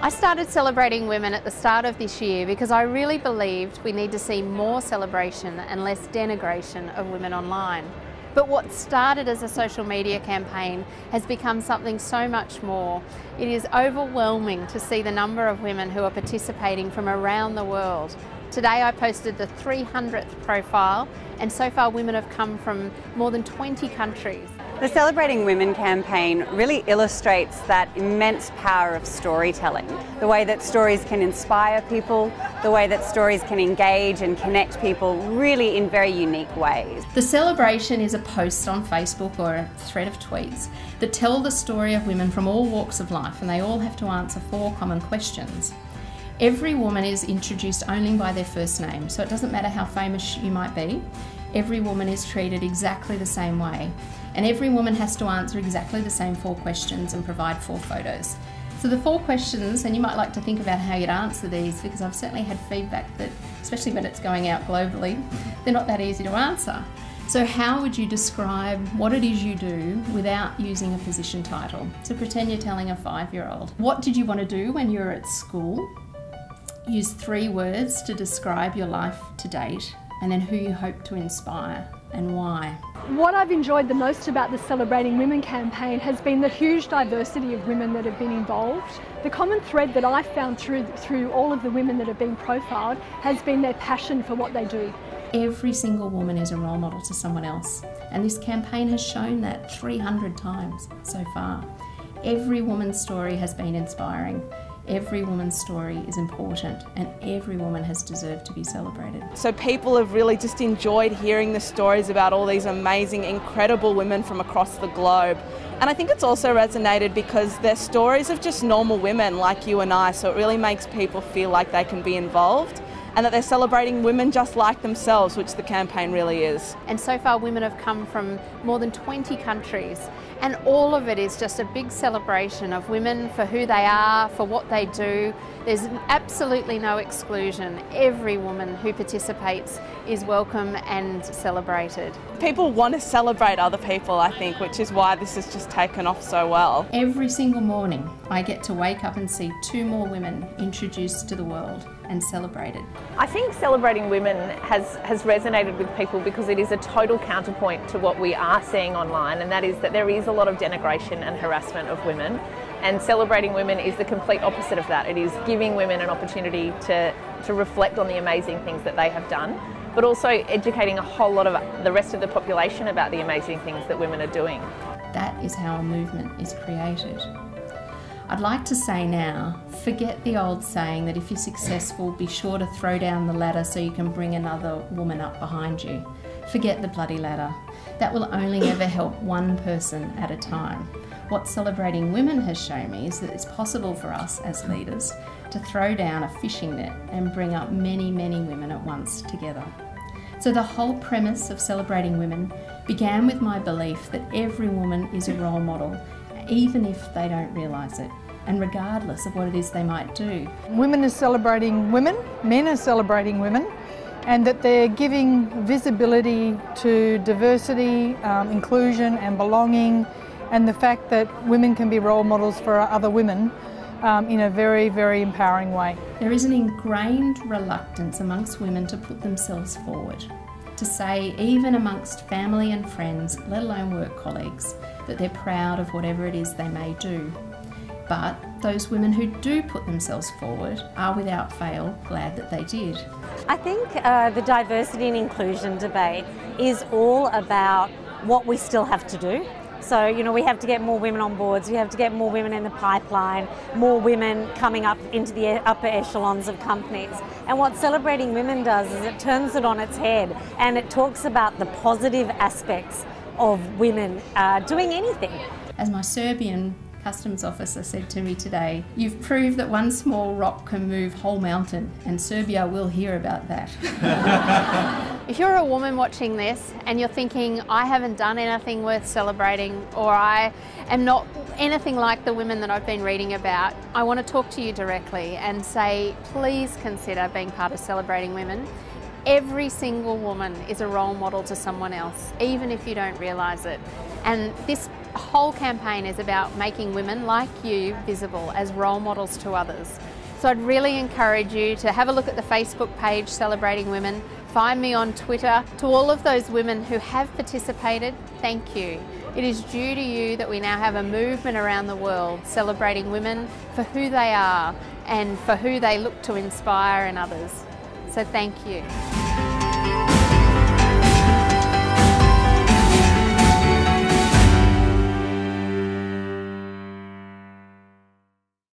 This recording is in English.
I started celebrating women at the start of this year because I really believed we need to see more celebration and less denigration of women online. But what started as a social media campaign has become something so much more. It is overwhelming to see the number of women who are participating from around the world. Today I posted the 300th profile, and so far women have come from more than 20 countries. The Celebrating Women campaign really illustrates that immense power of storytelling, the way that stories can inspire people, the way that stories can engage and connect people really in very unique ways. The celebration is a post on Facebook or a thread of tweets that tell the story of women from all walks of life, and they all have to answer 4 common questions. Every woman is introduced only by their first name, so it doesn't matter how famous you might be. Every woman is treated exactly the same way, and every woman has to answer exactly the same 4 questions and provide 4 photos. So the 4 questions, and you might like to think about how you'd answer these, because I've certainly had feedback that, especially when it's going out globally, they're not that easy to answer. So how would you describe what it is you do without using a position title? So pretend you're telling a 5-year-old. What did you want to do when you were at school? Use 3 words to describe your life to date, and then who you hope to inspire and why. What I've enjoyed the most about the Celebrating Women campaign has been the huge diversity of women that have been involved. The common thread that I've found through all of the women that have been profiled has been their passion for what they do. Every single woman is a role model to someone else, and this campaign has shown that 300 times so far. Every woman's story has been inspiring. Every woman's story is important, and every woman has deserved to be celebrated. So people have really just enjoyed hearing the stories about all these amazing, incredible women from across the globe. And I think it's also resonated because they're stories of just normal women like you and I, so it really makes people feel like they can be involved and that they're celebrating women just like themselves, which the campaign really is. And so far women have come from more than 20 countries, and all of it is just a big celebration of women for who they are, for what they do. There's absolutely no exclusion. Every woman who participates is welcome and celebrated. People want to celebrate other people, I think, which is why this has just taken off so well. Every single morning I get to wake up and see 2 more women introduced to the world and celebrated. I think Celebrating Women has resonated with people because it is a total counterpoint to what we are seeing online, and that is that there is a lot of denigration and harassment of women, and Celebrating Women is the complete opposite of that. It is giving women an opportunity to reflect on the amazing things that they have done, but also educating a whole lot of the rest of the population about the amazing things that women are doing. That is how a movement is created. I'd like to say now, forget the old saying that if you're successful, be sure to throw down the ladder so you can bring another woman up behind you. Forget the bloody ladder. That will only ever help one person at a time. What Celebrating Women has shown me is that it's possible for us as leaders to throw down a fishing net and bring up many, many women at once together. So the whole premise of Celebrating Women began with my belief that every woman is a role model, even if they don't realise it, and regardless of what it is they might do. Women are celebrating women, men are celebrating women, and that they're giving visibility to diversity, inclusion and belonging, and the fact that women can be role models for other women in a very, very empowering way. There is an ingrained reluctance amongst women to put themselves forward, to say, even amongst family and friends, let alone work colleagues, that they're proud of whatever it is they may do. But those women who do put themselves forward are without fail glad that they did. I think the diversity and inclusion debate is all about what we still have to do. So, you know, we have to get more women on boards, we have to get more women in the pipeline, more women coming up into the upper echelons of companies. And what Celebrating Women does is it turns it on its head, and it talks about the positive aspects of women doing anything. As my Serbian customs officer said to me today, you've proved that one small rock can move whole mountain, and Serbia will hear about that. If you're a woman watching this and you're thinking, I haven't done anything worth celebrating, or I am not anything like the women that I've been reading about, I want to talk to you directly and say, please consider being part of Celebrating Women. Every single woman is a role model to someone else, even if you don't realise it. And this whole campaign is about making women like you visible as role models to others. So I'd really encourage you to have a look at the Facebook page Celebrating Women, find me on Twitter. To all of those women who have participated, thank you. It is due to you that we now have a movement around the world celebrating women for who they are and for who they look to inspire in others. So thank you.